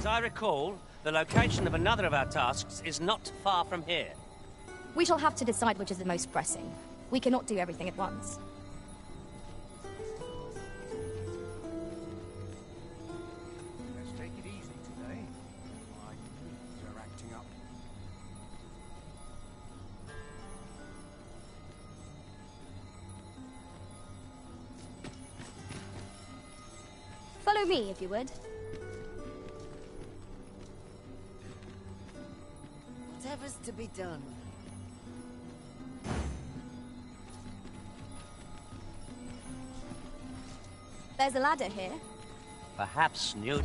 As I recall, the location of another of our tasks is not far from here. We shall have to decide which is the most pressing. We cannot do everything at once. Let's take it easy today. My knees are acting up. Follow me, if you would. Whatever's to be done. There's a ladder here. Perhaps Newt...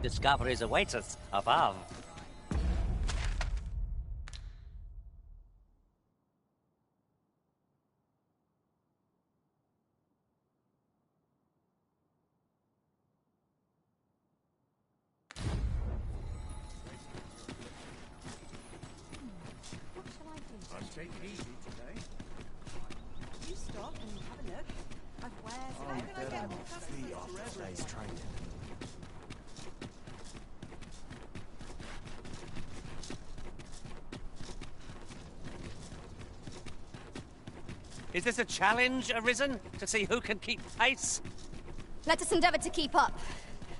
Discoveries await us above. Let's take it easy today. You stop and have a look. I've wares and how can I get more customers? After today's training. Is this a challenge arisen to see who can keep pace? Let us endeavor to keep up,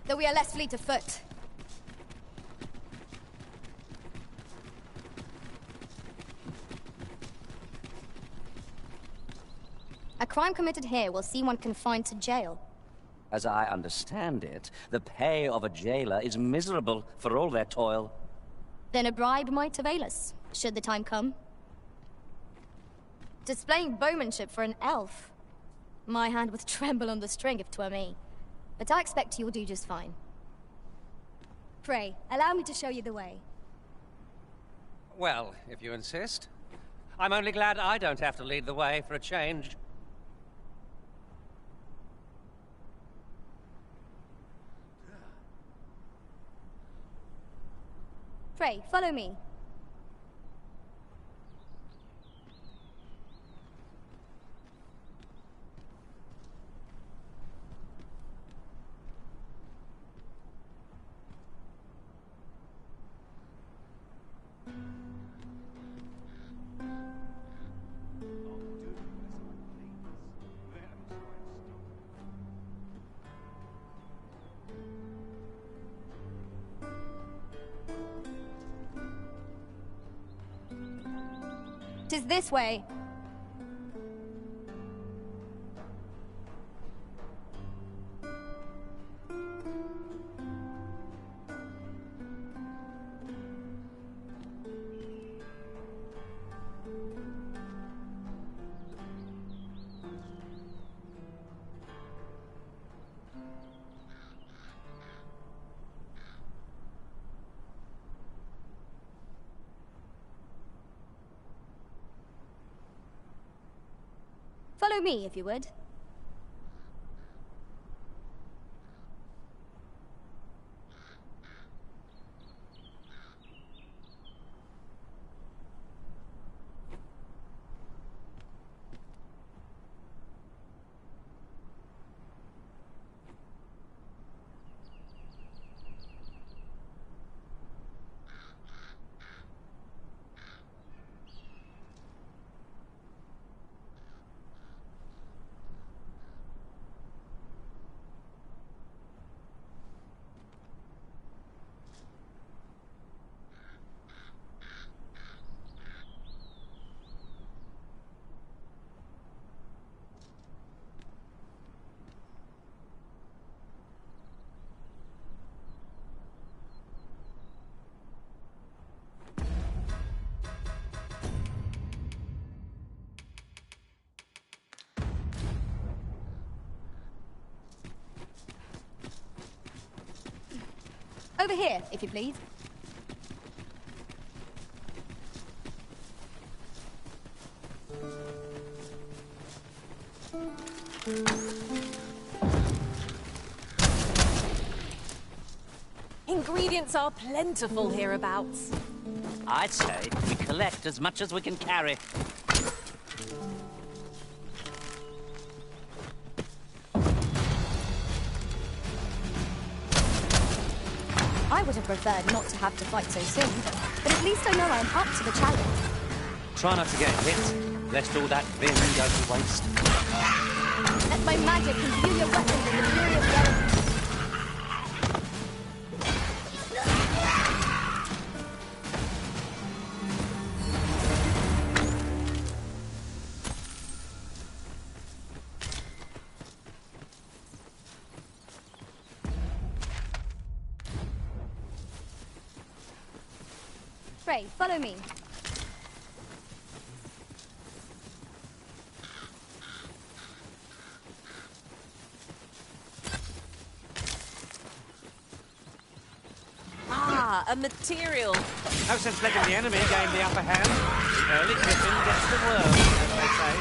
though we are less fleet of foot. A crime committed here will see one confined to jail. As I understand it, the pay of a jailer is miserable for all their toil. Then a bribe might avail us, should the time come. Displaying bowmanship for an elf. My hand would tremble on the string if 'twere me. But I expect you'll do just fine. Pray, allow me to show you the way. Well, if you insist. I'm only glad I don't have to lead the way for a change. Pray, follow me. Tis this way. Follow me, if you would. Over here, if you please. Ingredients are plentiful hereabouts. I'd say we collect as much as we can carry. I would have preferred not to have to fight so soon, but at least I know I'm up to the challenge. Try not to get hit, lest all that vim go to waste. Let my magic imbue your weapons with the fury of the elements. Frey, follow me. Ah, a material. No sense letting the enemy gain the upper hand. The early griffin gets the worm, as they say.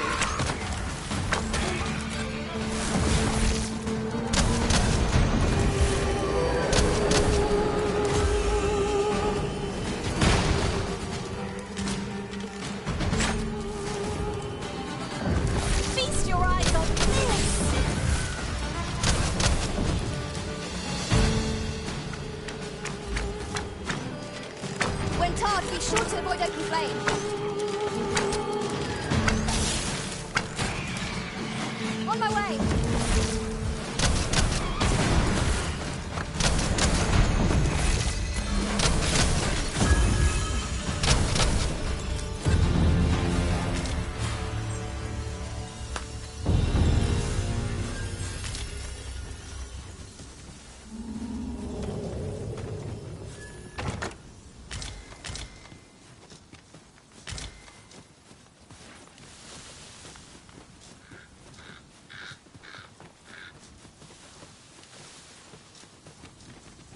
Feast your eyes on this! When tarred, be sure to avoid open flame. On my way.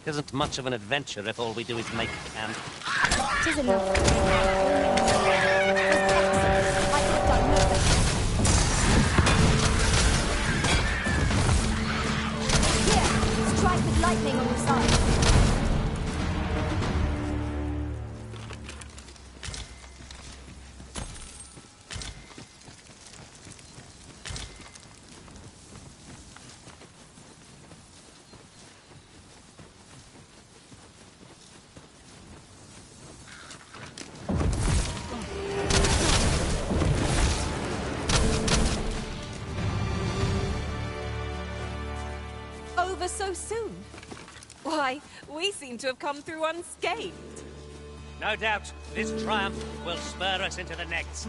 Isn't much of an adventure if all we do is make camp. Tis enough. I could have done no better. Here, strike with lightning on your side. Over so soon? Why, we seem to have come through unscathed. No doubt, this triumph will spur us into the next.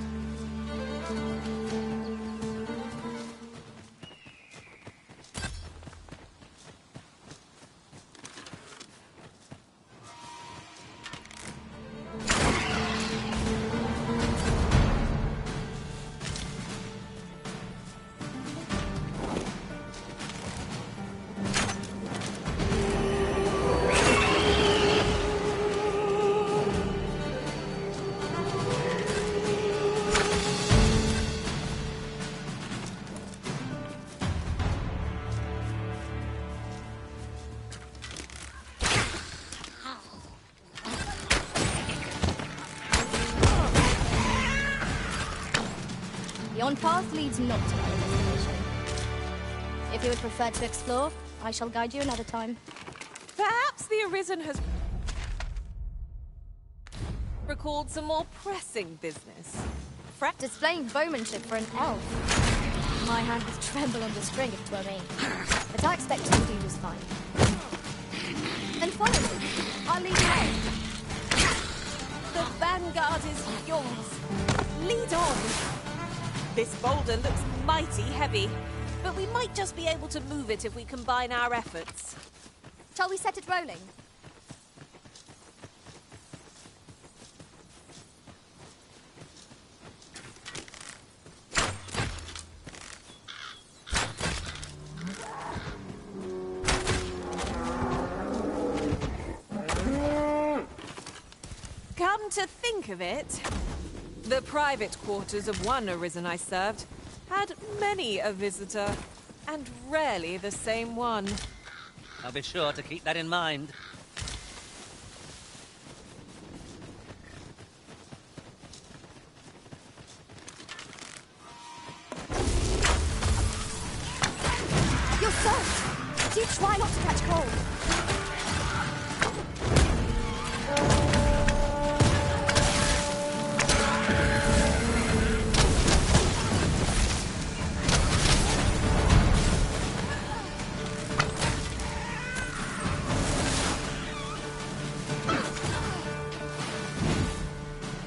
The on-path leads not to our destination. If you would prefer to explore, I shall guide you another time. Perhaps the Arisen has recalled some more pressing business. Displaying bowmanship for an elf. My hand would tremble on the string if it were me. But I expect you will do just fine. Then follow me. I'll lead the way. The vanguard is yours. Lead on. This boulder looks mighty heavy, but we might just be able to move it if we combine our efforts. Shall we set it rolling? Come to think of it, the private quarters of one Arisen I served had many a visitor, and rarely the same one. I'll be sure to keep that in mind. You're soaked! Do try not to catch cold.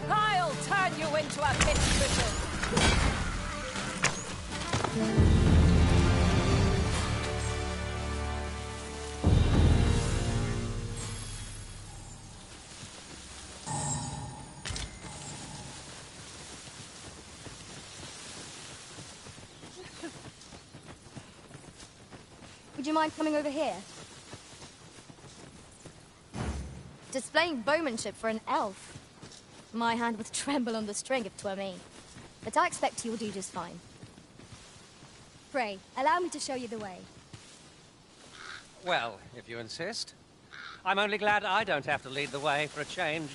I'll turn you into a pinprickle. Would you mind coming over here? Displaying bowmanship for an elf. My hand would tremble on the string if 'twere me. But I expect you'll do just fine. Pray, allow me to show you the way. Well, if you insist. I'm only glad I don't have to lead the way for a change.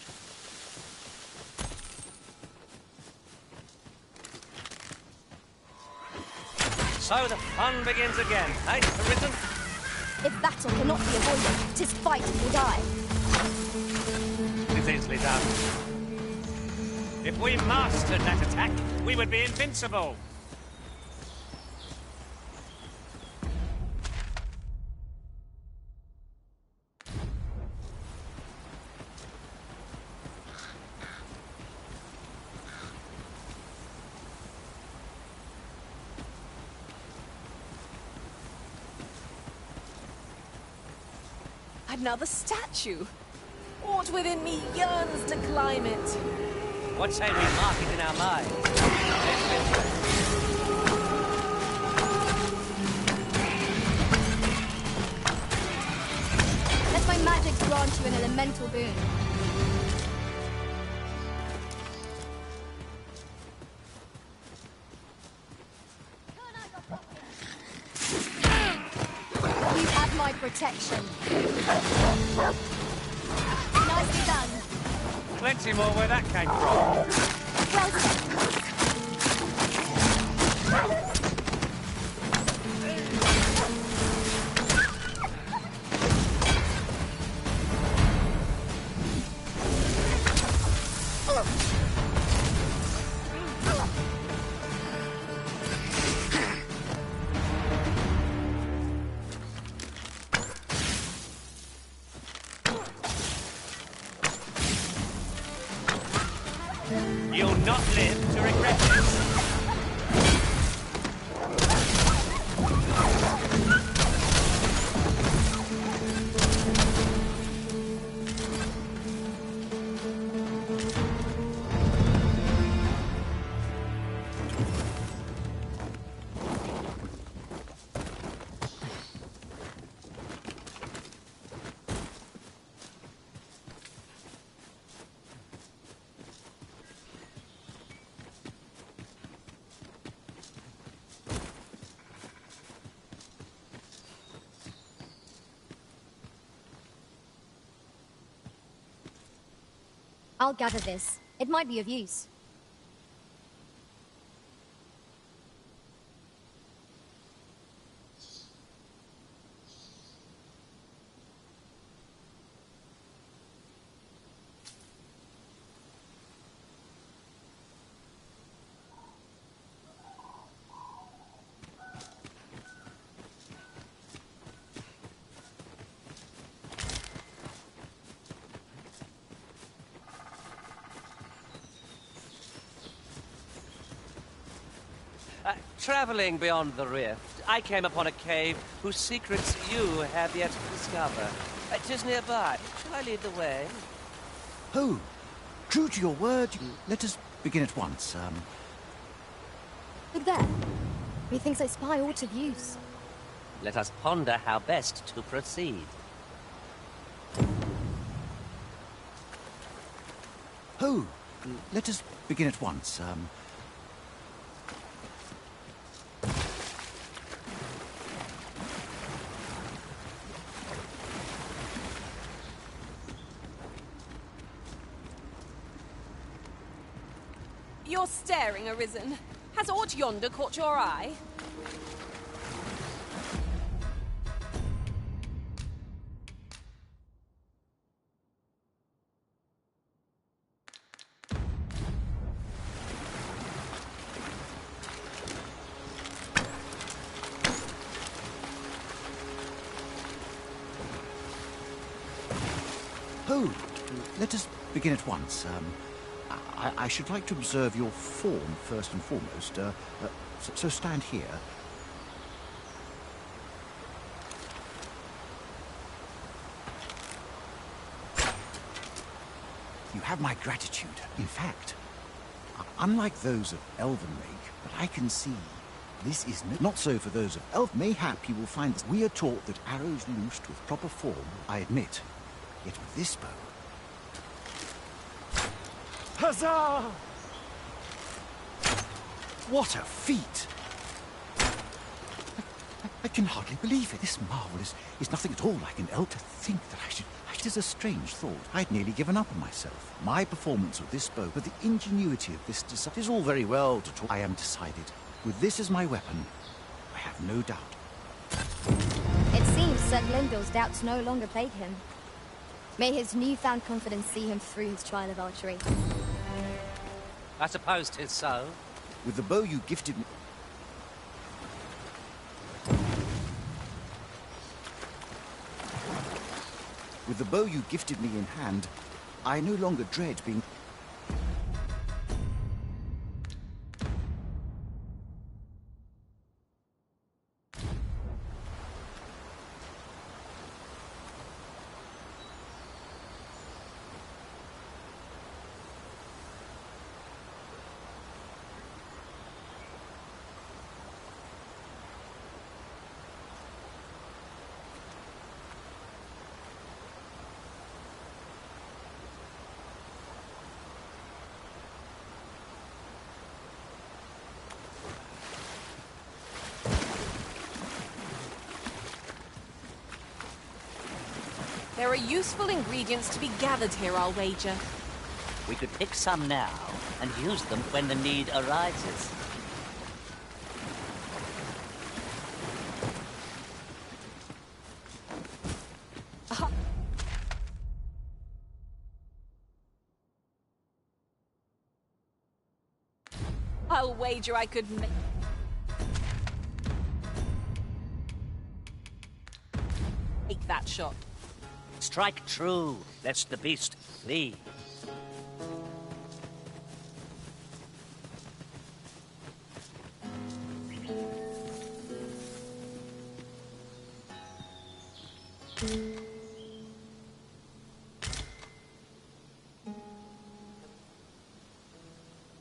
So the fun begins again, eh, Arisen? If battle cannot be avoided, 'tis fight or die. It's easily done. If we mastered that attack, we would be invincible. Another statue. Aught within me yearns to climb it. What say we mark it in our minds? Let my magic grant you an elemental boon. You have my protection. Nicely done. Plenty more where that came from. Well done. You'll not live to regret this. I'll gather this. It might be of use. Traveling beyond the rift, I came upon a cave whose secrets you have yet to discover. 'Tis nearby. Shall I lead the way? Oh, true to your word, let us begin at once. Look there. Methinks I spy aught of use. Let us ponder how best to proceed. Who? Let us begin at once. You're staring, Arisen. Has aught yonder caught your eye? Who? Let us begin at once. I should like to observe your form first and foremost. So stand here. You have my gratitude. In fact, unlike those of Elven make, but I can see this is not so for those of Elf. Mayhap you will find that we are taught that arrows loosed with proper form, I admit. Yet with this bow... Huzzah! What a feat! I can hardly believe it. This marvel is nothing at all like an elf. To think that I should... It is a strange thought. I'd nearly given up on myself. My performance with this bow, but the ingenuity of this design is all very well to talk. I am decided. With this as my weapon, I have no doubt. It seems Sir Glyndor's doubts no longer plague him. May his newfound confidence see him through his trial of archery. I suppose 'tis so. With the bow you gifted me... With the bow you gifted me in hand, I no longer dread being... There are useful ingredients to be gathered here, I'll wager. We could pick some now and use them when the need arises. I'll wager I could make that shot. Strike true, lest the beast flee.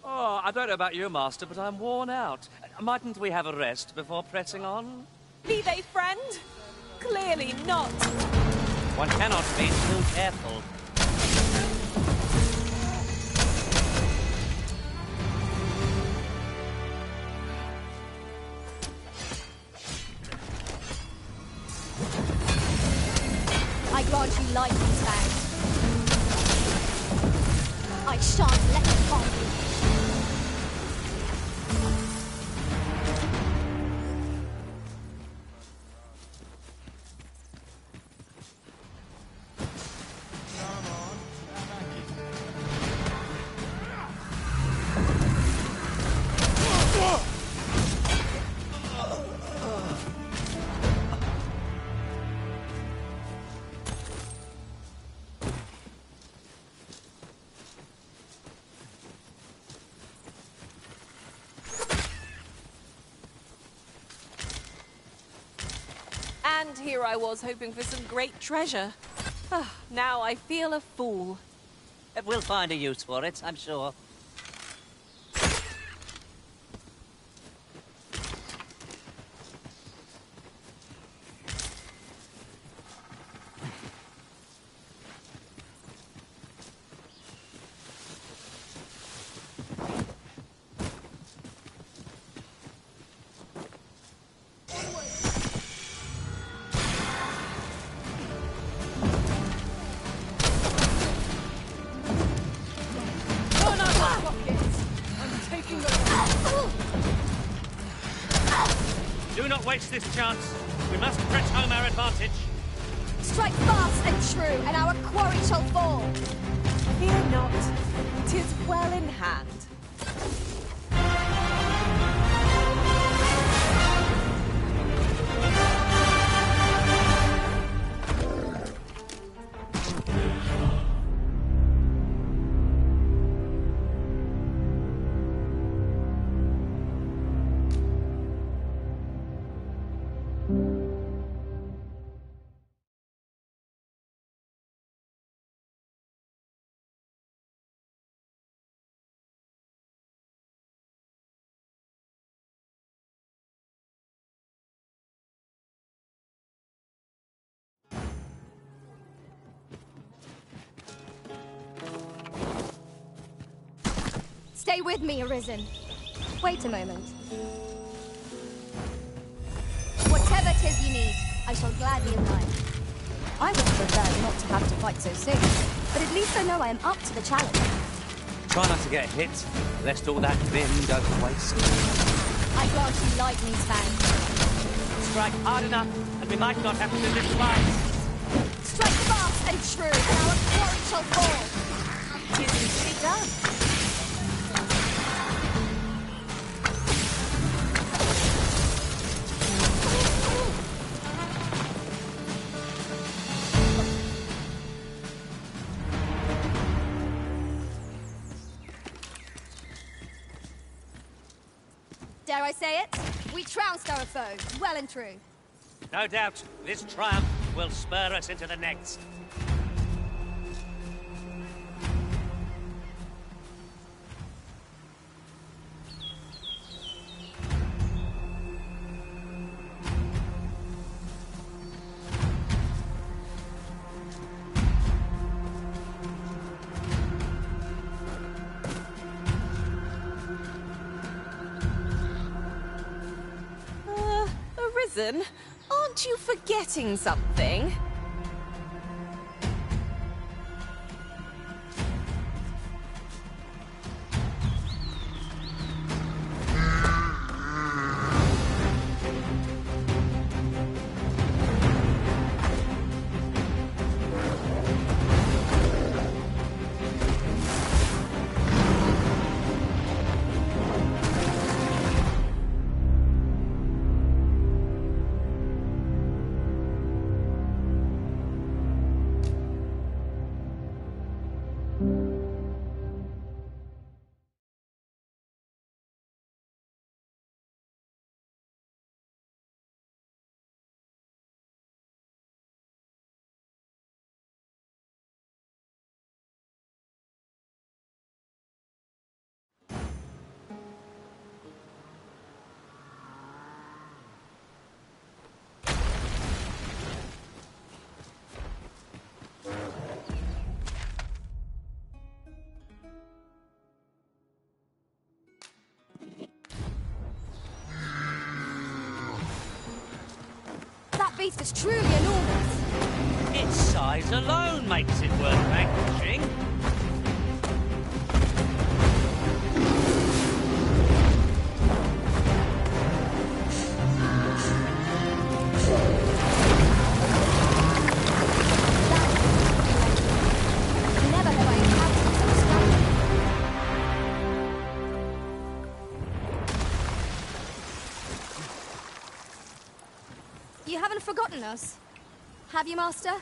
Oh, I don't know about you, Master, but I'm worn out. Mightn't we have a rest before pressing on? Be they friend? Clearly not. One cannot be too careful. I grant you life, these fangs. I shan't let them harm you. And here I was hoping for some great treasure. Now I feel a fool. We'll find a use for it, I'm sure. not waste this chance. We must press home our advantage. Strike fast and true, and our quarry shall fall. Fear not. 'Tis well in hand. Stay with me, Arisen. Wait a moment. Whatever 'tis you need, I shall gladly oblige. I would prefer not to have to fight so soon, but at least I know I am up to the challenge. Try not to get hit, lest all that vim go to waste. I grant you lightning span. Strike hard enough, and we might not have to do this twice. Strike fast and true, and our quarry shall fall. 'Tis easily done. Dare I say it? We trounced our foe, well and true. No doubt, this triumph will spur us into the next. Arisen, aren't you forgetting something? That beast is truly enormous. Its size alone makes it worth vanquishing. Never have I encountered such strength. You haven't forgotten us, have you, Master?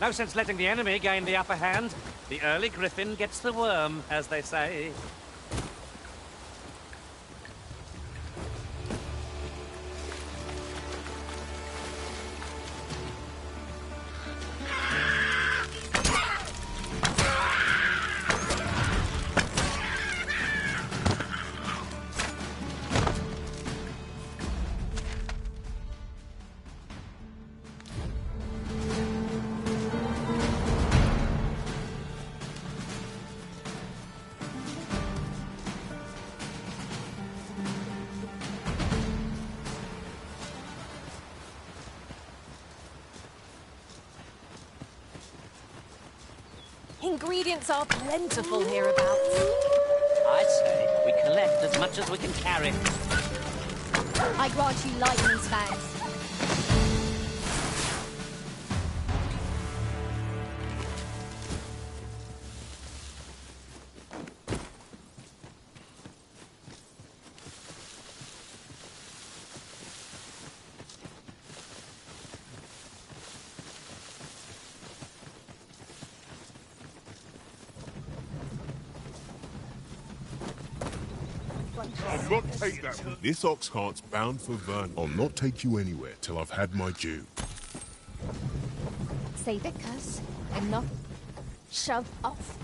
No sense letting the enemy gain the upper hand. The early griffin gets the worm, as they say. ingredients are plentiful hereabouts. I'd say we collect as much as we can carry. I grant you lightning spans. I'll not take that. This ox cart's bound for Vern. I'll not take you anywhere till I've had my due. Say the curse and not shove off.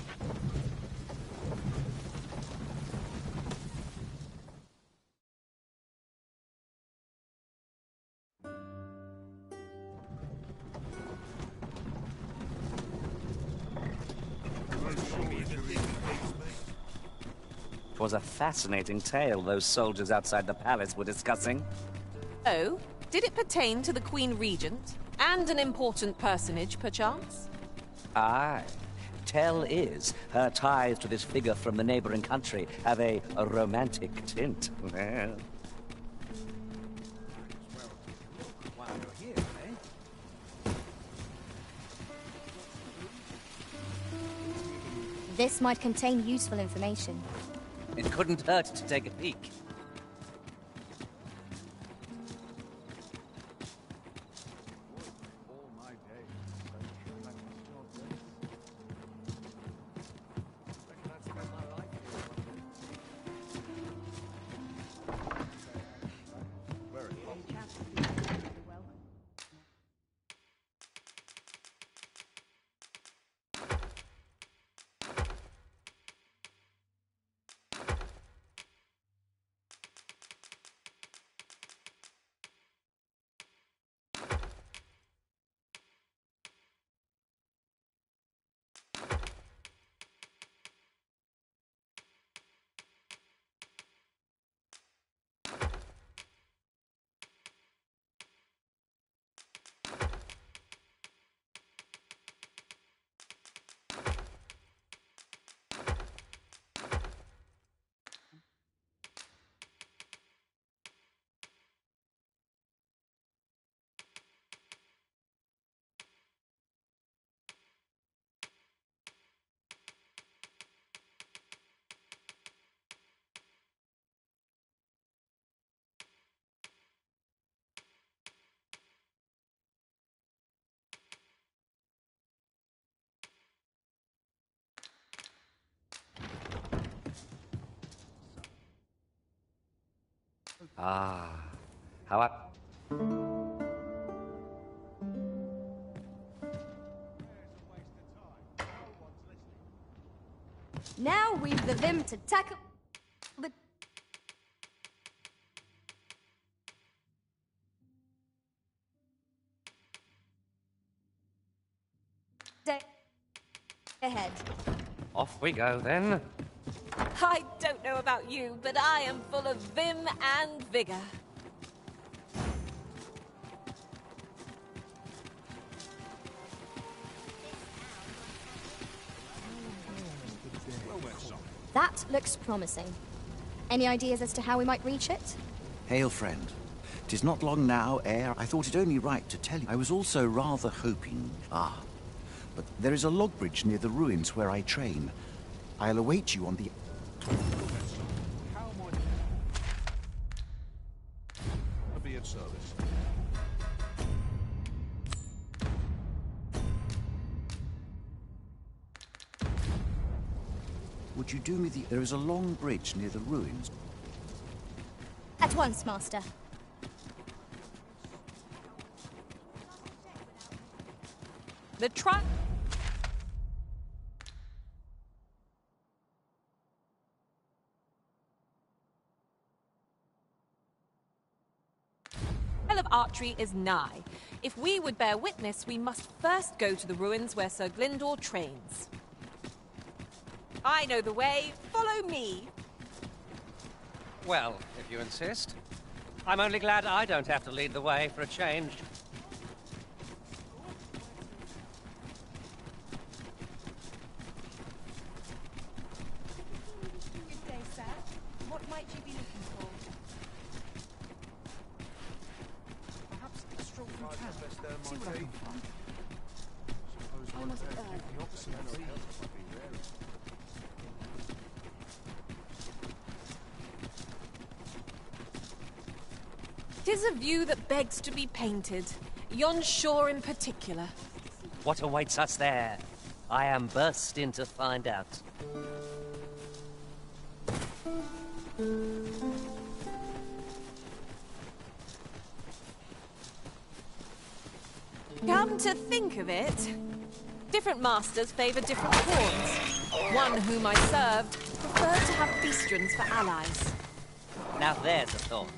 It was a fascinating tale those soldiers outside the palace were discussing. Oh, did it pertain to the Queen Regent? And an important personage, perchance? Aye. Tell is, her ties to this figure from the neighboring country have a romantic tint. While you're here, eh? This might contain useful information. It couldn't hurt to take a peek. All my days, so sure that was your grace. Reckon I'd spend my life here one day. Where it was. Ah, how I... Now we've the vim to tackle the... day ahead. Off we go, then. I don't know about you, but I am full of vim and vigor. That looks promising. Any ideas as to how we might reach it? Hail, friend. 'Tis not long now ere I thought it only right to tell you. I was also rather hoping... but there is a log bridge near the ruins where I train. I'll await you on the... How might I be of service? Would you do me the... There is a long bridge near the ruins. At once, Master. The trial of archery is nigh. If we would bear witness, we must first go to the ruins where Sir Glyndor trains. I know the way. Follow me. Well, if you insist. I'm only glad I don't have to lead the way for a change. might you be looking for? Perhaps a stroll through town. See what I can find. Almost The opposite of Tis a view that begs to be painted. Yon shore in particular. What awaits us there? I am burst in to find out. Come to think of it, different masters favour different pawns. One whom I served preferred to have beastrons for allies. Now there's a thought.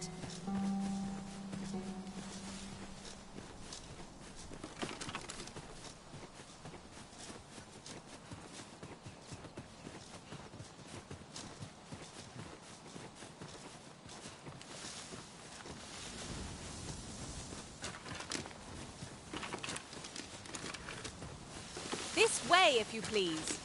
This way, if you please.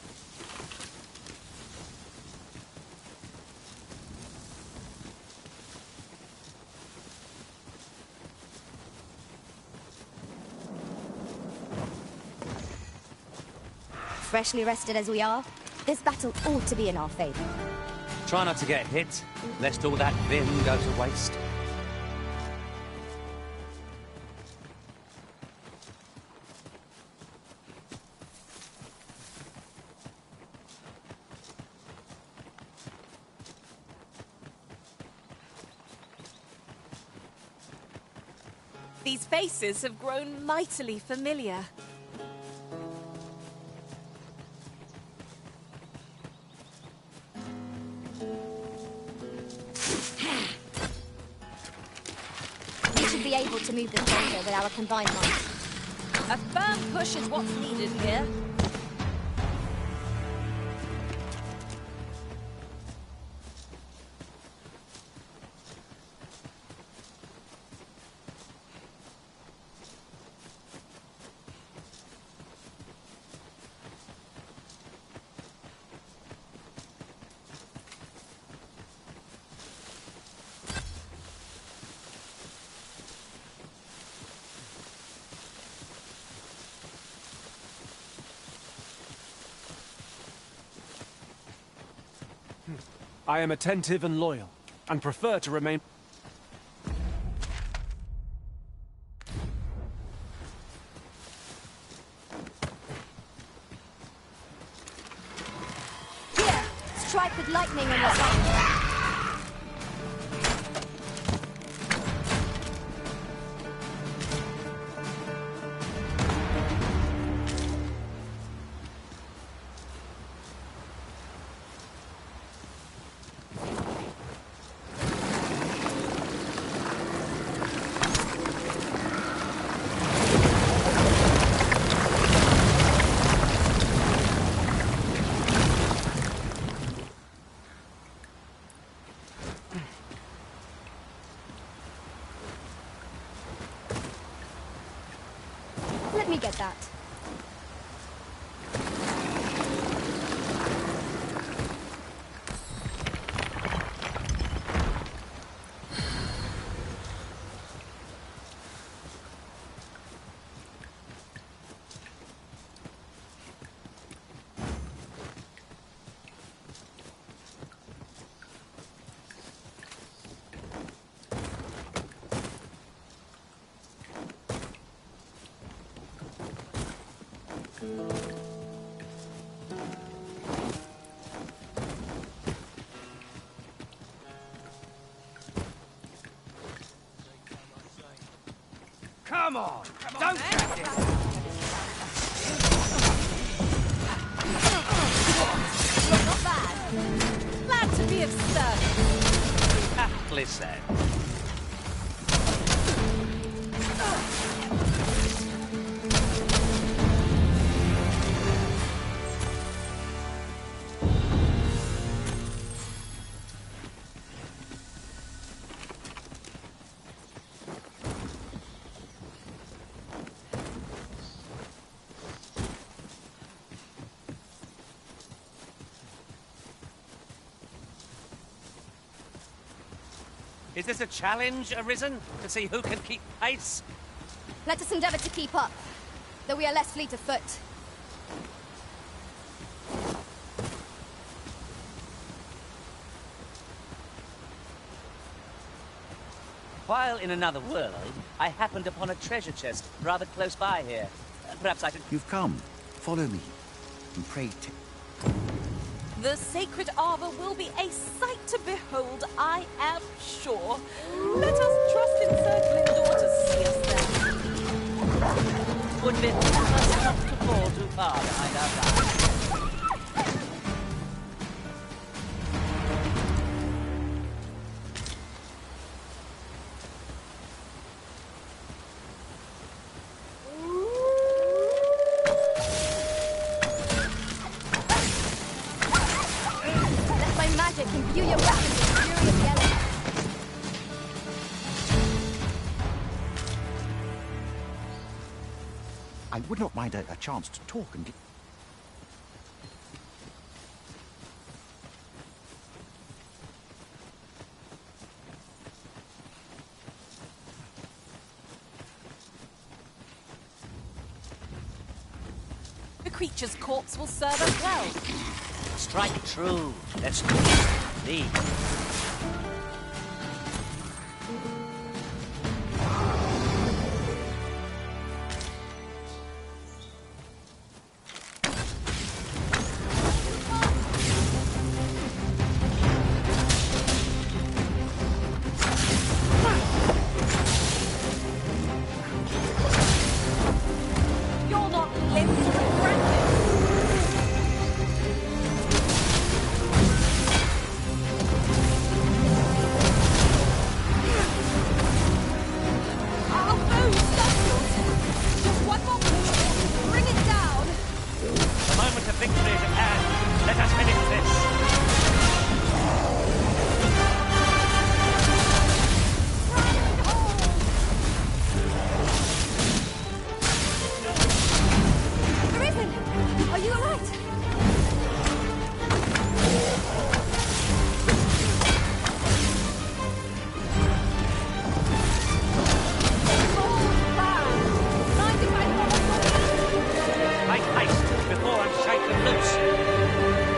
Freshly rested as we are, this battle ought to be in our favor. Try not to get hit, lest all that vim go to waste. These faces have grown mightily familiar. We should be able to move this boulder with our combined might. A firm push is what's needed here. I am attentive and loyal, and prefer to remain... Here! Strike with lightning on your side. Let me get that. Come on! Don't catch it! Not bad. Glad to be of service. Aptly said. Is this a challenge, Arisen? To see who can keep pace? Let us endeavor to keep up, though we are less fleet of foot. While in another world, I happened upon a treasure chest rather close by here. Perhaps I could... You've come. Follow me. And pray The sacred arbor will be a sight to behold, I am sure. Let us trust in Sir Glyndor to see us there. Would be us not to fall too far behind our back. Let my magic imbue your weapons with furious yellow. I would not mind a chance to talk and... The creature's corpse will serve us well. Strike true. Let's lead. You're not limbs to the branches. Our foe's stumbled. Just one more push. Bring it down. The moment of victory is at hand. Let us finish this. Arisen! Are you alright? Make haste before I shake them loose.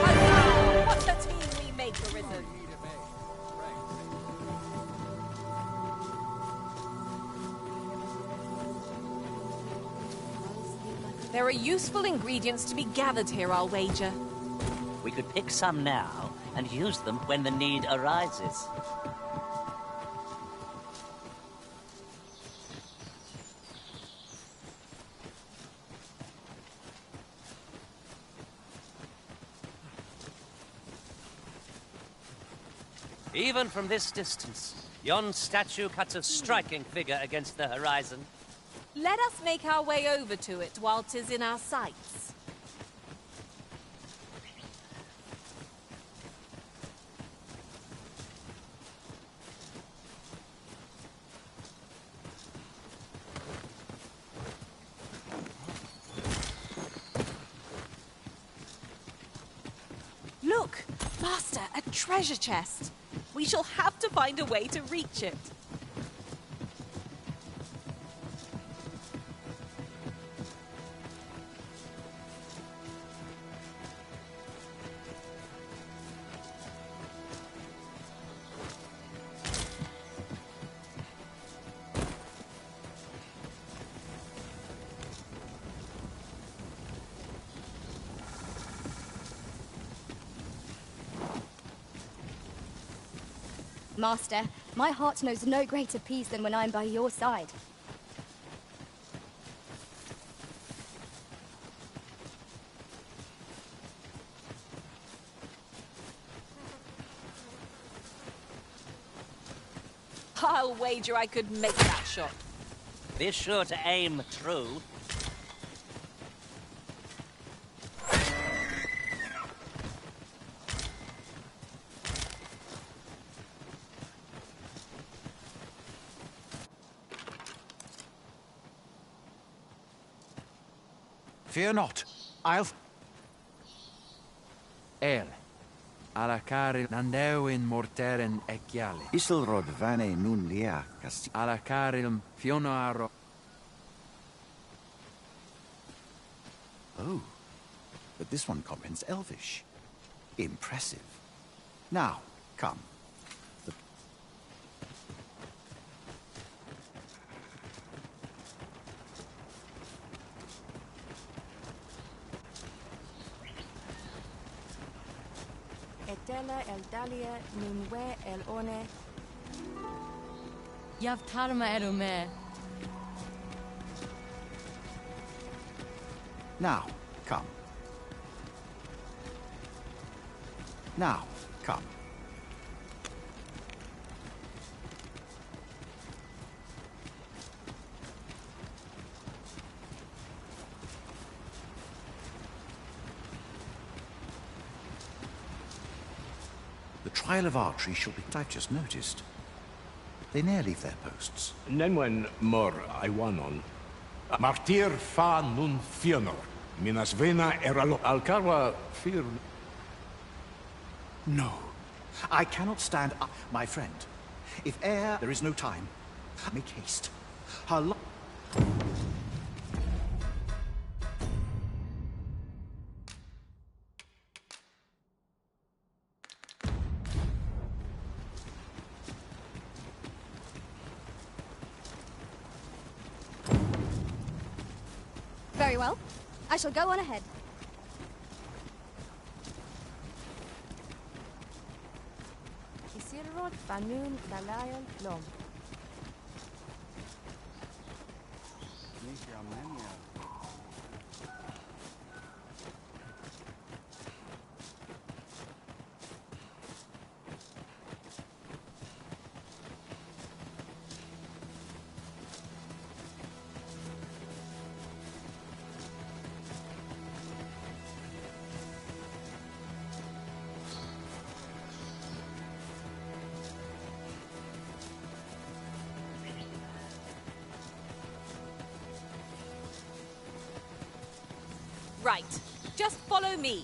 Huzzah! What a team we make, Arisen. There are useful ingredients to be gathered here, I'll wager. We could pick some now and use them when the need arises. Even from this distance, yon statue cuts a striking figure against the horizon. Let us make our way over to it while 'tis in our sights. Look, Master, a treasure chest. We shall have to find a way to reach it. Master, my heart knows no greater peace than when I am by your side. I'll wager I could make that shot. Be sure to aim true. Fear not. I'll... Ale. Alla cari nandewin morteren eciale. Isilrod vane nun lia casti. Alla carilum fionaro. Oh, but this one comprehends Elvish. Impressive. Now, come. The Etela el dalia nunwe el one. Yavtarma erume. Now, come. Now, come. The trial of archery shall be... I've just noticed. They ne'er leave their posts. Nenwen mor aiwanon. Martir fa nun fionor. Minas vena eralo. Alcarwa fir... No. I cannot stand up, my friend. If ere there is no time, make haste. Her lo- Very well. I shall go on ahead. Isirrod fanun dalayan lom. Right. Just follow me.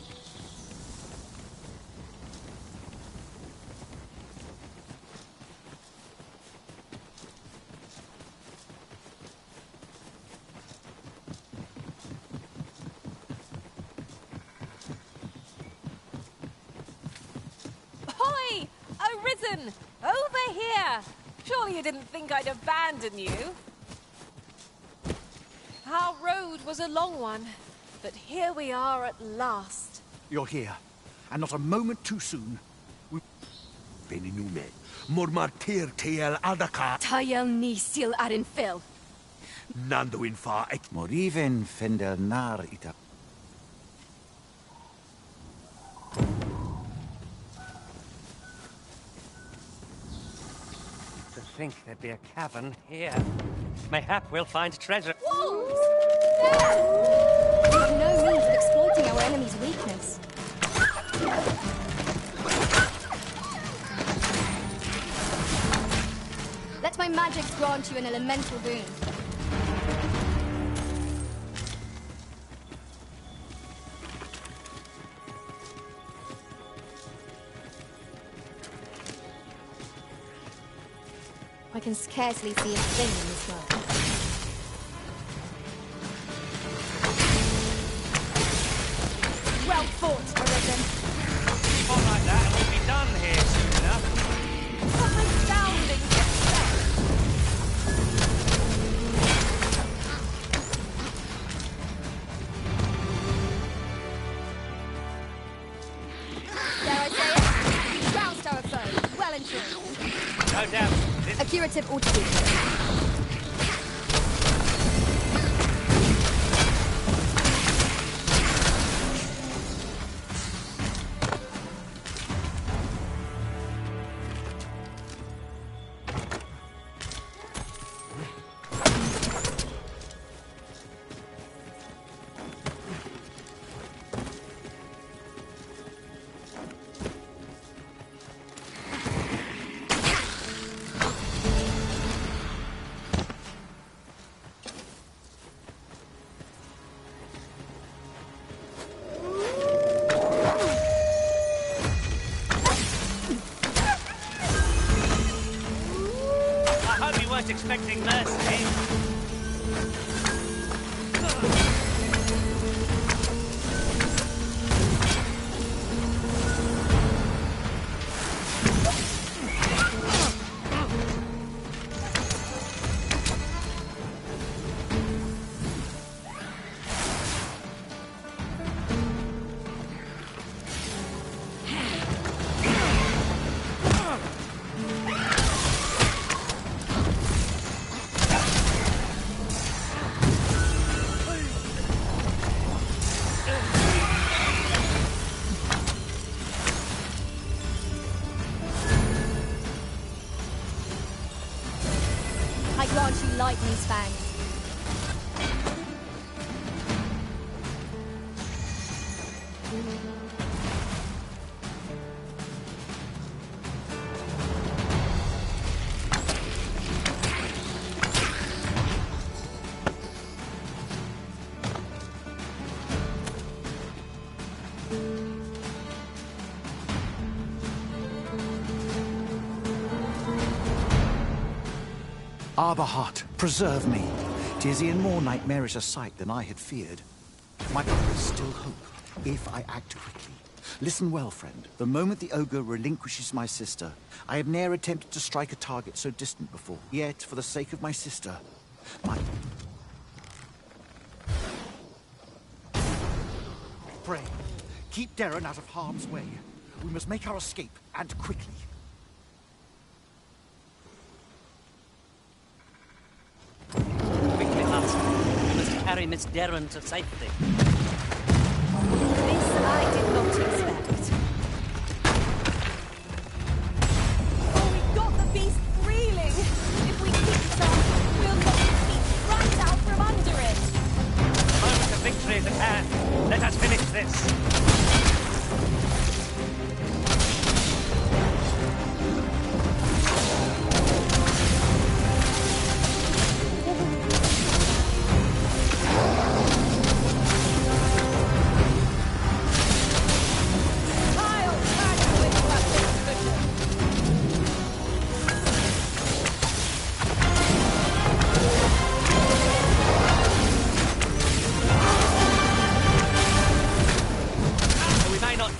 Hoi! Arisen! Over here! Surely you didn't think I'd abandon you? Our road was a long one. But here we are at last. You're here, and not a moment too soon. Beninume. Mor martir teel adaka. Tayel ni sil arin fil. Nando in fa ek. Moriven fender nar ita. To think there'd be a cavern here. Mayhap we'll find treasure. Wolves! There! We have no means of exploiting our enemy's weakness. Let my magics grant you an elemental boon. I can scarcely see a thing in this world. Well fought, Arisen. Keep on like that and we'll be done here soon enough. What astounding success! Dare I say it? We trounced our foe. Well and true. No doubt. A curative ought to be. quite expecting mercy. I grant you lightning's fang. Arbahat, preserve me. 'Tis e'en more nightmarish a sight than I had feared. My there is still hope, if I act quickly. Listen well, friend. The moment the ogre relinquishes my sister, I have ne'er attempted to strike a target so distant before. Yet, for the sake of my sister, Pray, keep Darren out of harm's way. We must make our escape, and quickly. Quickly, Hudson. We must carry Miss Darren to safety. This I did not expect. Oh, we've got the beast reeling. If we keep it up, we'll knock its feet right out from under it. Moment of victory is at hand. Let us finish this.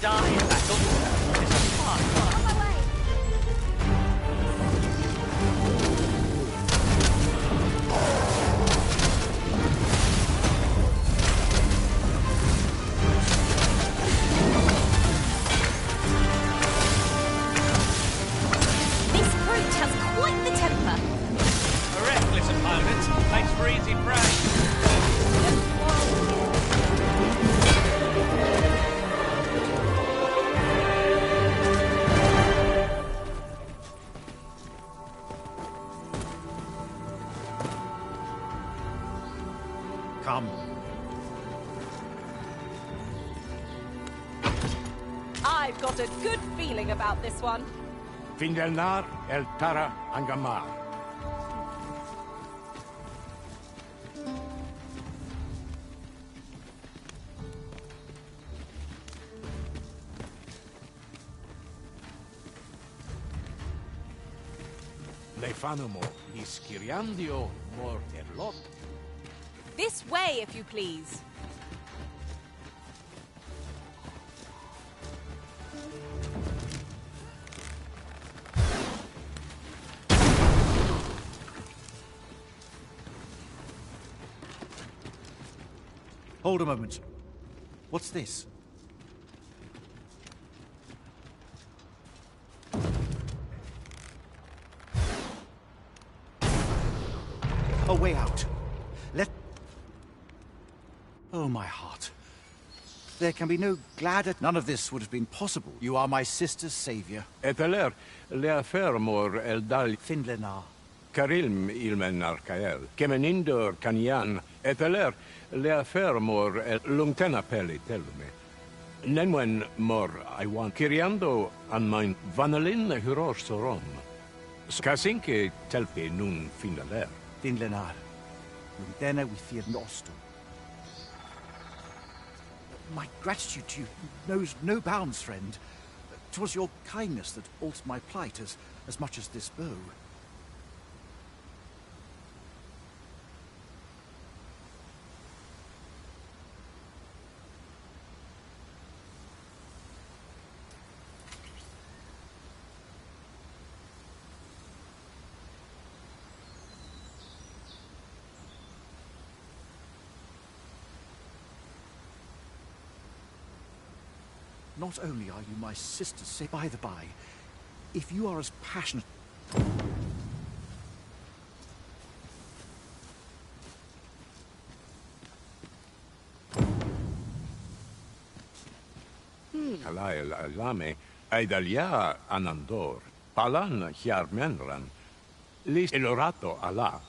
Die in battle. It's a far cry. On my way! This brute has quite the temper. A reckless opponent makes for easy prey. Come. I've got a good feeling about this one. Findelnar el Tara Angamar. Lefanumo iskiriandio morterlot. This way, if you please. Hold a moment. What's this? A way out. Oh, my heart. There can be no gladder. None of this would have been possible. You are my sister's savior. Eteler leafermor el dal Findlenar. Karilm ilmen arkael. Kemenindor kanyan. Eteler leafermor el lungtena peli telume. Nenwen mor I want. Kiriando an mein vanalin huror sorom. Skasinke telpe nun findaler. Findlenar. Lungtena we fear nostum. My gratitude to you knows no bounds, friend. 'Twas your kindness that altered my plight as much as this bow. not only are you my sister, say by the by, if you are as passionate... Alael alame, aidalia anandor, palan hiarmenran, lis elorato ala,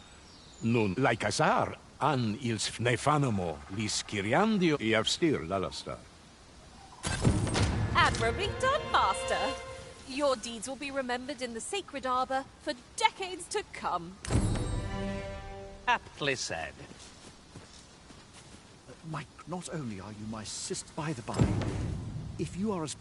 nun laicasar an ils nefanamo lis kiriandio iavstir lalastar. Admirably done, Master. Your deeds will be remembered in the Sacred Arbor for decades to come. Aptly said. Mike, not only are you my sister, by the by, if you are as...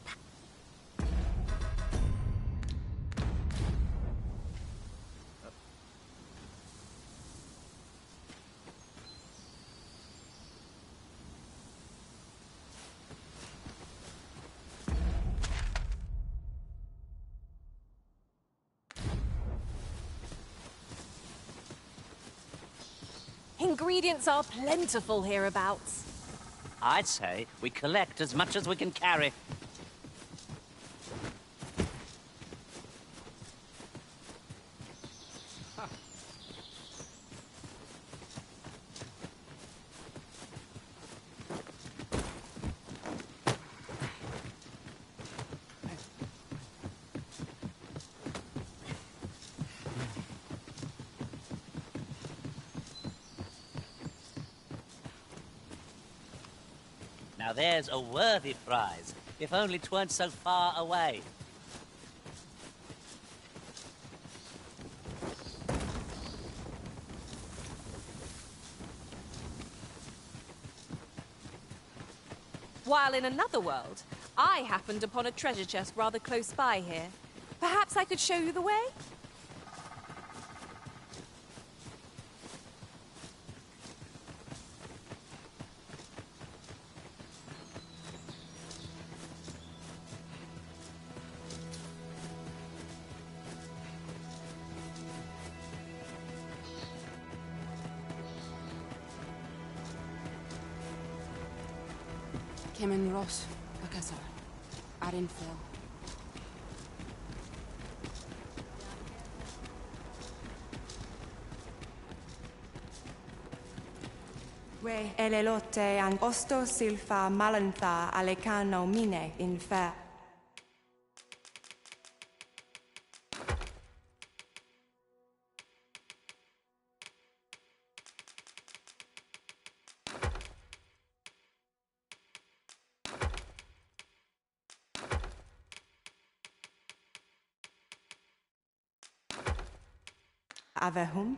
Ingredients are plentiful hereabouts. I'd say we collect as much as we can carry. Now there's a worthy prize, if only 'tweren't so far away. While in another world, I happened upon a treasure chest rather close by here. Perhaps I could show you the way? Kemen Ross, Bakasar, Arinfel. We elelote an osto silfa malantha alecano mine in fair. Avehum?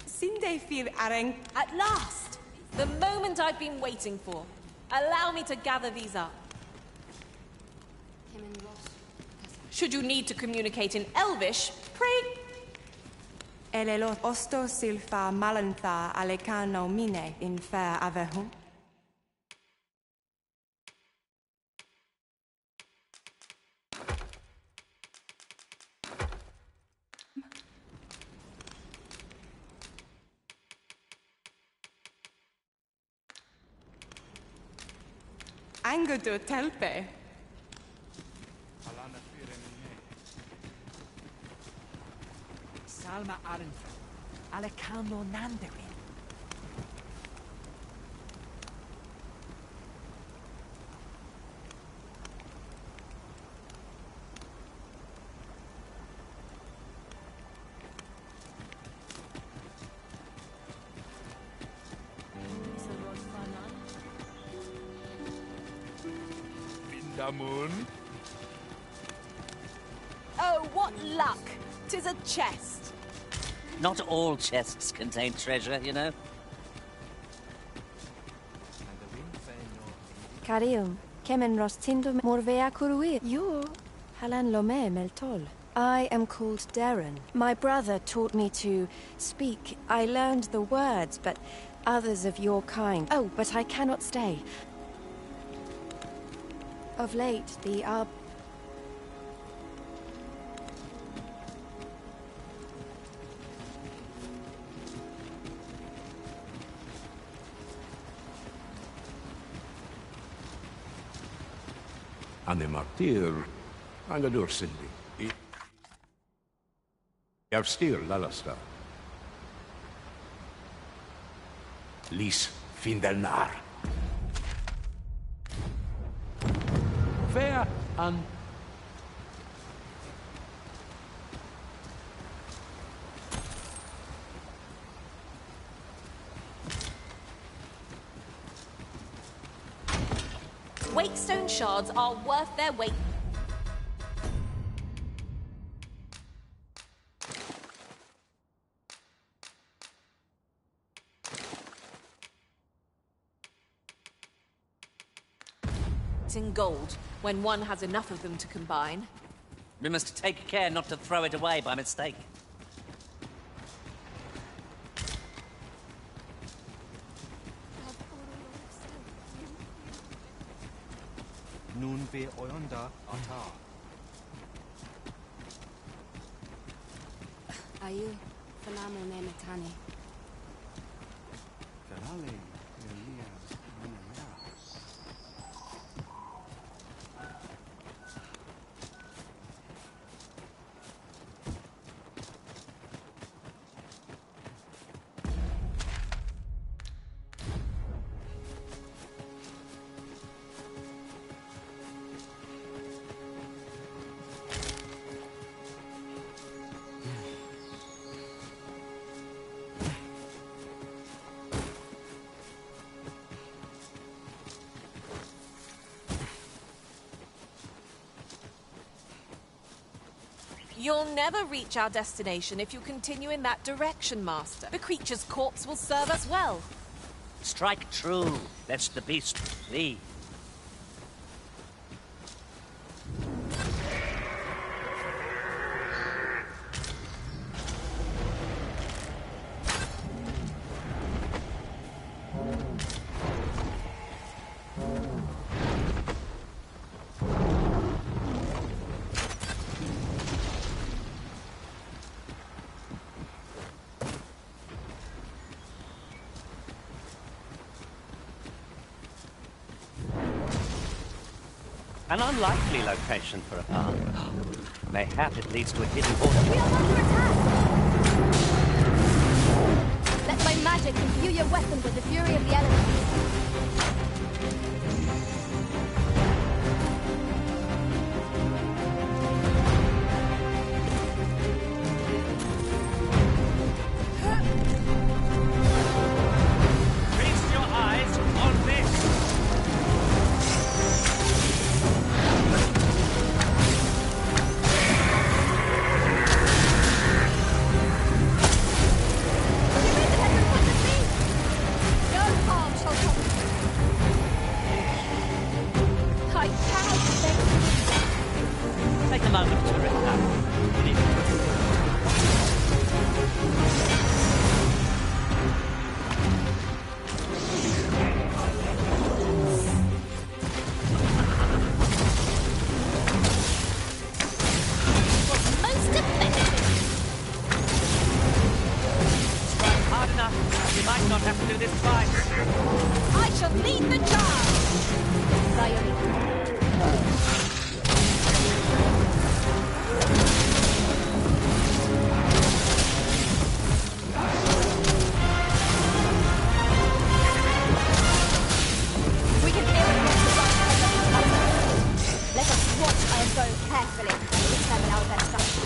Sinde fil areng. At last! The moment I've been waiting for. Allow me to gather these up. Should you need to communicate in Elvish, pray... Elelot osto silfa malantha alecano mine in fair avehum? Angudu telpe. Salma Arenfell, Alecano Nandewin. Damun. Oh, what luck! 'Tis a chest. Not all chests contain treasure, you know. Carium, Kemen Rostindo Morvea Curui. You, Halan Lome Meltol. I am called Darren. My brother taught me to speak. I learned the words, but others of your kind. Oh, but I cannot stay. Of late, the Ane martir, angadur sindi. Javstir lalasta. Lis findelnar. Fair an. Wakestone shards are worth their weight. In gold, when one has enough of them to combine. We must take care not to throw it away by mistake. Nun be oyonda ata. Ayu, falamo ne metani. Galale, Elia, Manamera. You'll never reach our destination if you continue in that direction, Master. The creature's corpse will serve us well. Strike true, lest the beast flee. An unlikely location for a path. Mayhap it leads to a hidden portal. We are under attack! Let my magic imbue your weapon with the fury of the elements. Feast your eyes on this! Take a moment to recover. Most effective! Strike hard enough. You might not have to do this twice. I shall lead the charge! Zion. We can irrigate the rock as a puzzle. Let us watch our bow carefully and determine our best action.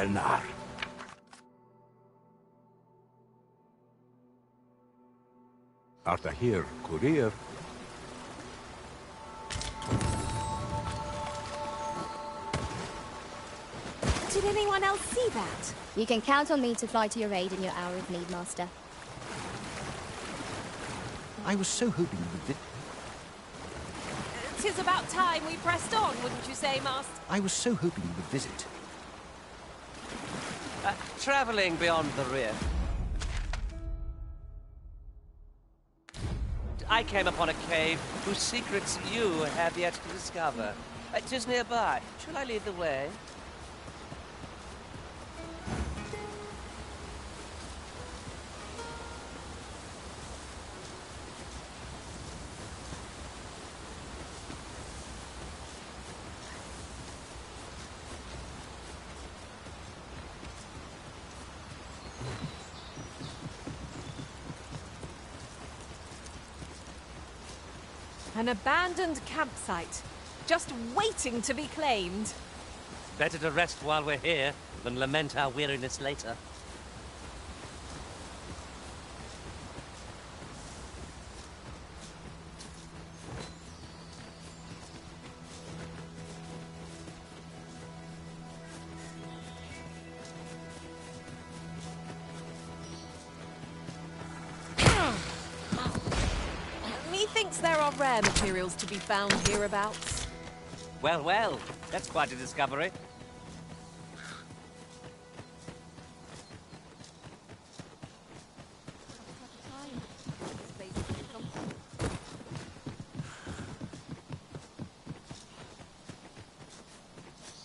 Halanar. Art thou here, courier? Did anyone else see that? You can count on me to fly to your aid in your hour of need, Master. I was so hoping you would... 'Tis about time we pressed on, wouldn't you say, Master? I was so hoping you would visit. Traveling beyond the rift, I came upon a cave whose secrets you have yet to discover. 'Tis nearby. Shall I lead the way? An abandoned campsite, just waiting to be claimed. Better to rest while we're here than lament our weariness later. Methinks there are rare materials to be found hereabouts. Well, well, that's quite a discovery.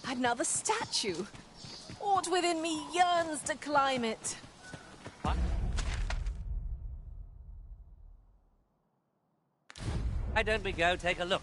Another statue. Aught within me yearns to climb it. What? Why don't we go take a look?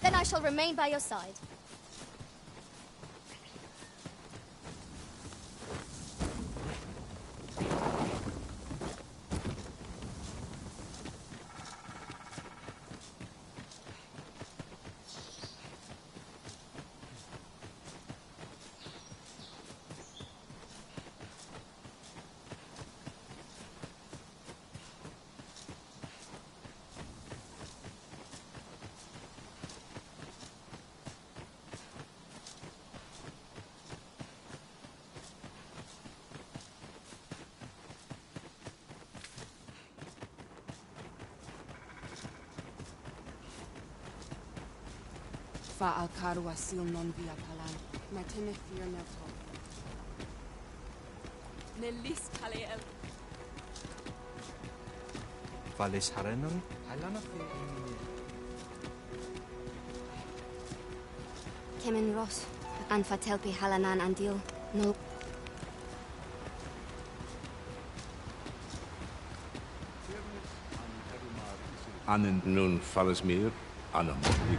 Then I shall remain by your side. Fa al-Karwa sil non via palan. Matene fear melto. Nelis Kaleel. Valis Harenon? Alana Kemen Ross. An fatelpi halanan andil. No. Anen nun Falasmir, Anna Mordi.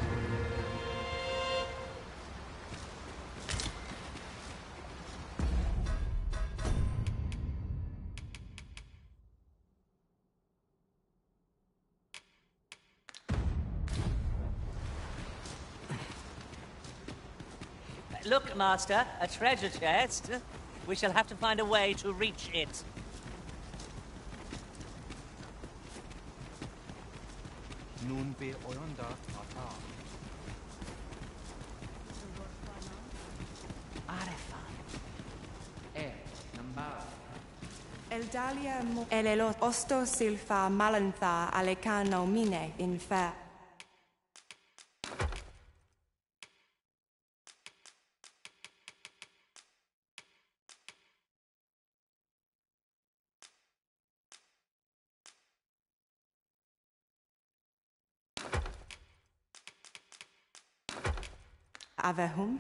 Look, Master, a treasure chest. We shall have to find a way to reach it. Nun be oyanda ata. Eldalia elelot osto silfa malantha alecano mine in fair. Avehum.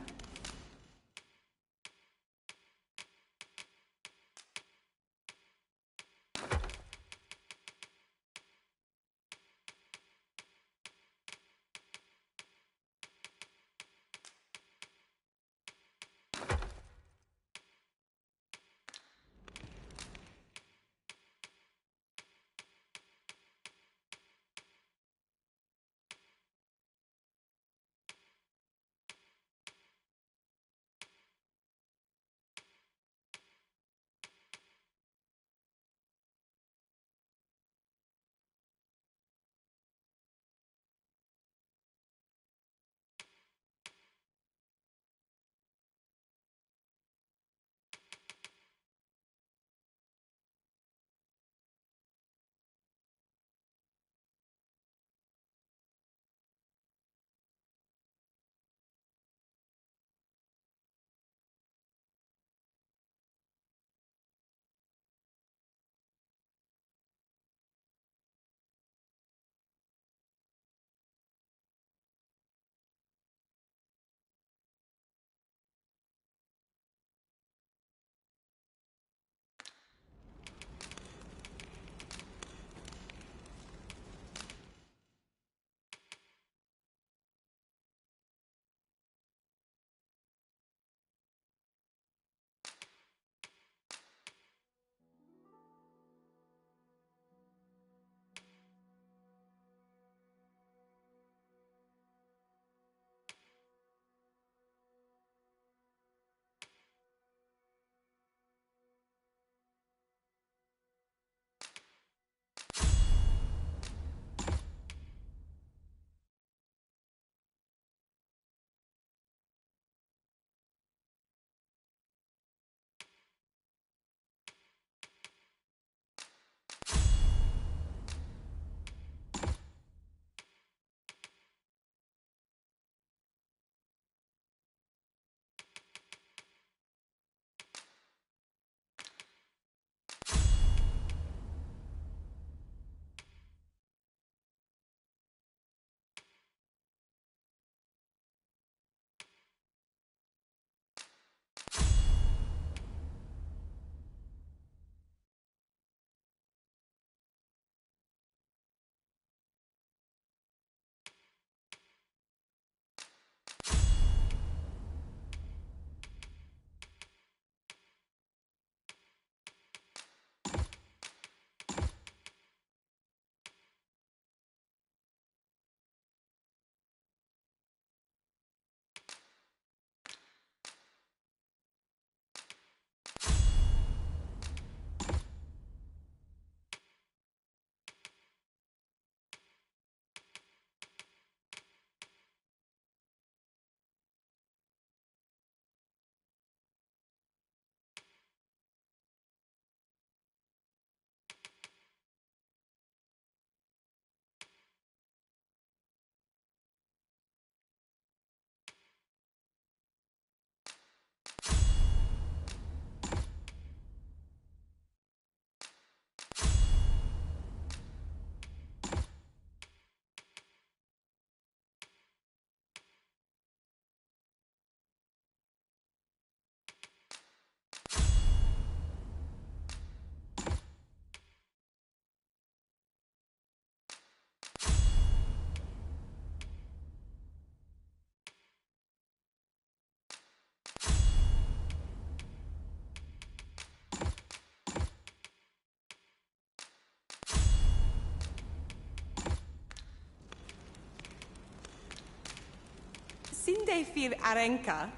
Unde fir arenka?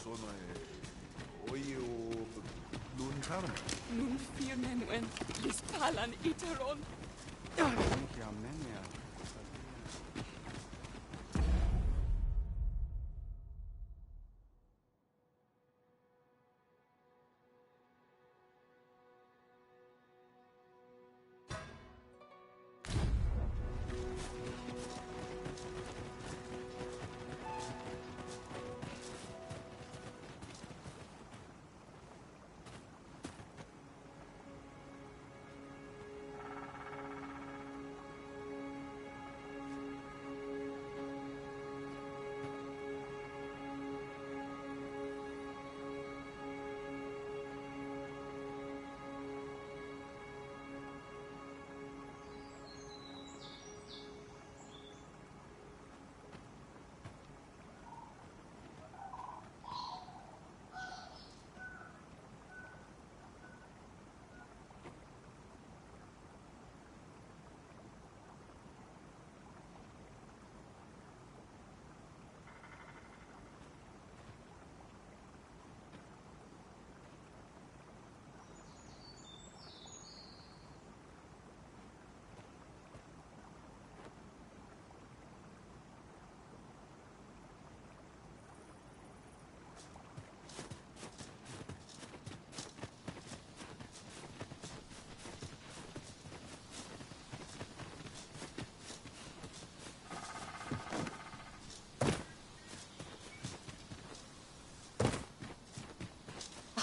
Sono oio luntarm. Nun fir menuen, lis palan iteron. Minchia menia.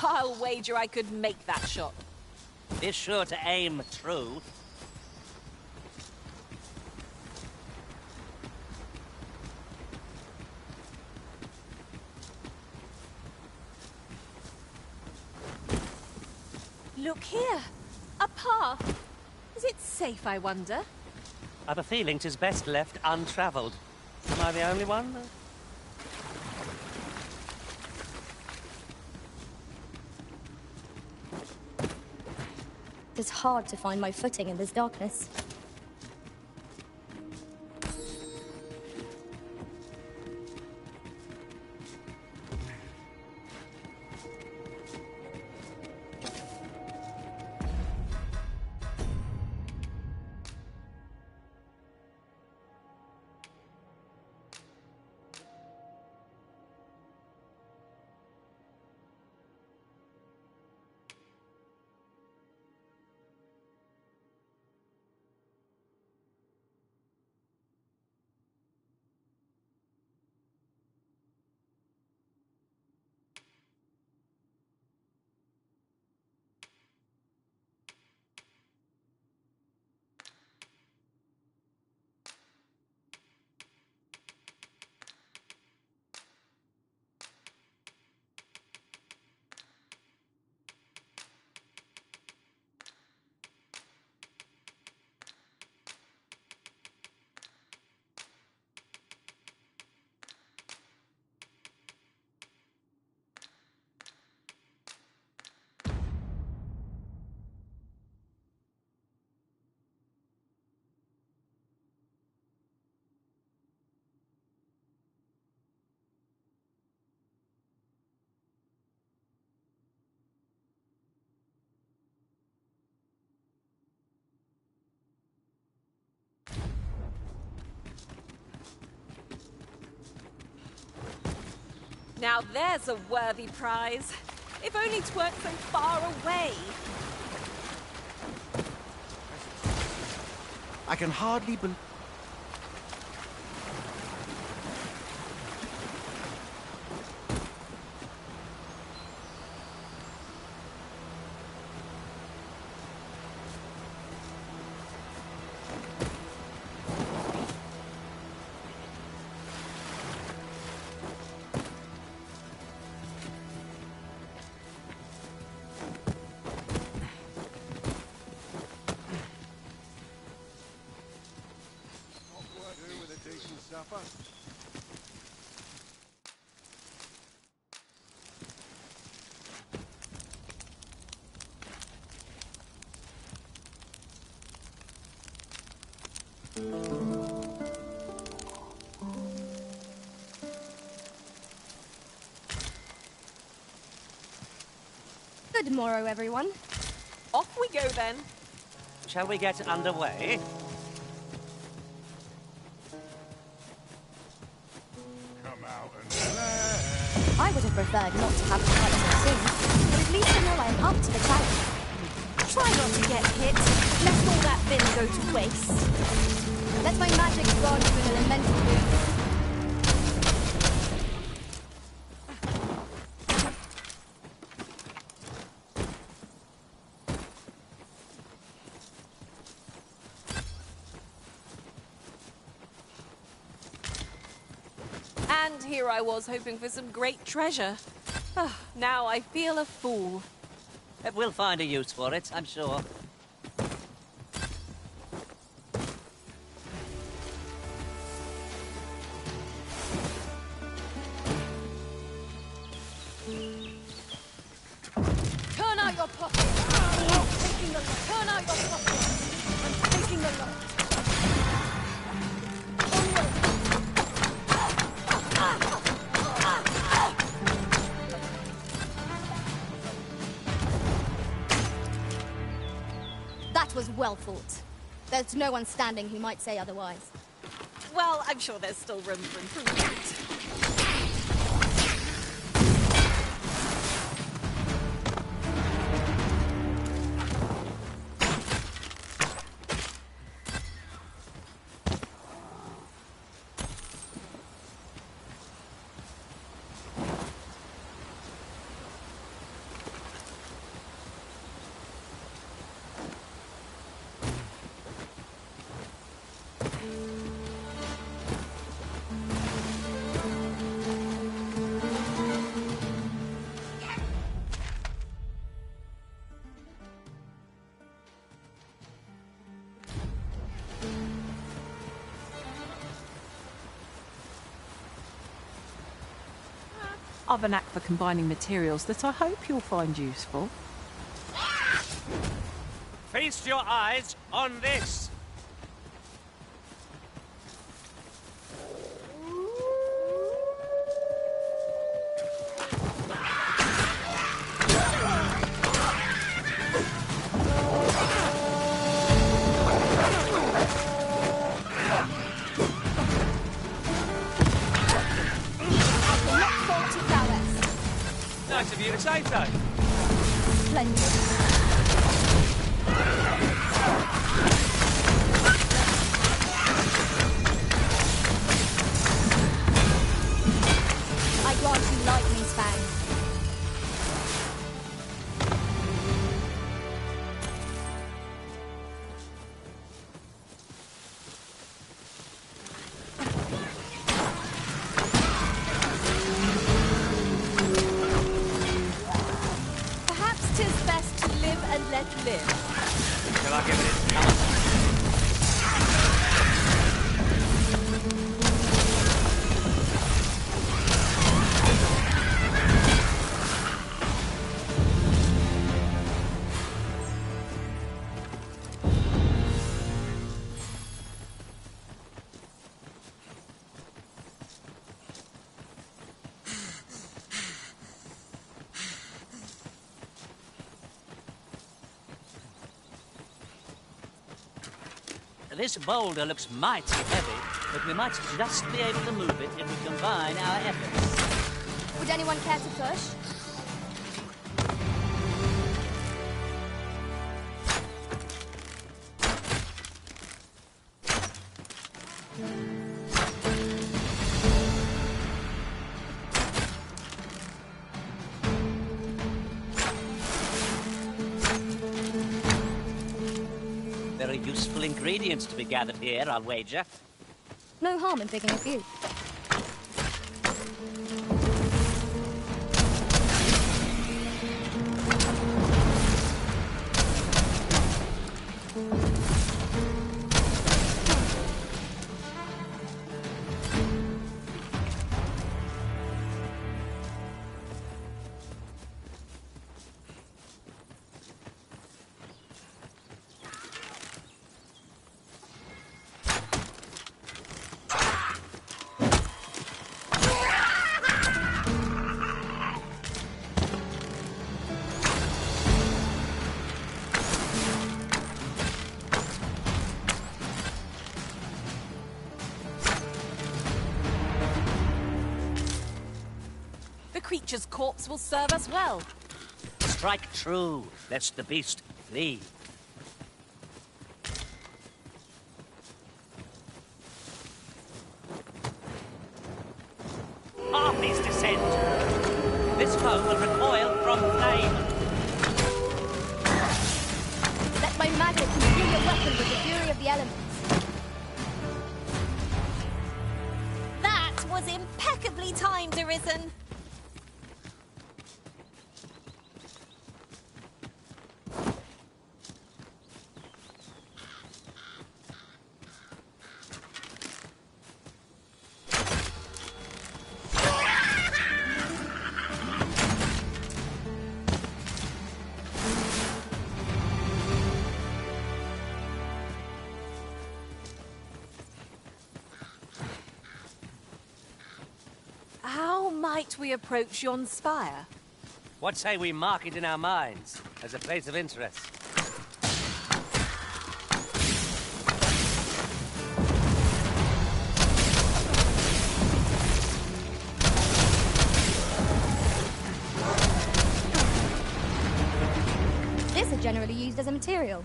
I'll wager I could make that shot. Be sure to aim true. Look here. A path. Is it safe, I wonder? I've a feeling 'tis best left untravelled. Am I the only one? It's hard to find my footing in this darkness. Now there's a worthy prize. If only 'tweren't so far away. I can hardly believe... Good morrow, everyone. Off we go then. Shall we get underway? Come out and play. I would have preferred not to have to fight so soon, but at least I know I am up to the challenge. Try not to get hit, lest all that vim go to waste. Let my magic grant you an elemental boost. And here I was hoping for some great treasure. Ah, now I feel a fool. We'll find a use for it, I'm sure. Turn out your pockets! I'm taking the lot! Turn out your pockets! I'm taking the lot! That was well fought. There's no one standing who might say otherwise. Well, I'm sure there's still room for improvement. I've a knack for combining materials that I hope you'll find useful. Feast your eyes on this! Nice of you to say so. Splendid. I grant you lightning's fang. Perhaps 'tis best to live and let live. Shall I give it its colour? This boulder looks mighty heavy, but we might just be able to move it if we combine our efforts. Would anyone care to push? Very useful ingredients to be gathered here, I'll wager. No harm in picking a few. creature's corpse will serve us well. Strike true, lest the beast flee. Harpies descend. This foe will recoil from flame. Let my magnet consume your weapon with the fury of the elements. That was impeccably timed, Arisen. How might we approach yon spire? What say we mark it in our minds as a place of interest? This is generally used as a material.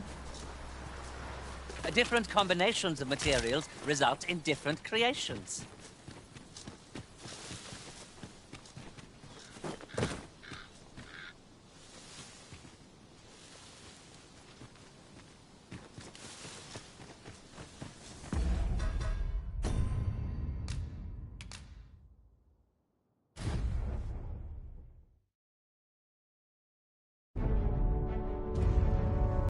Different combinations of materials result in different creations.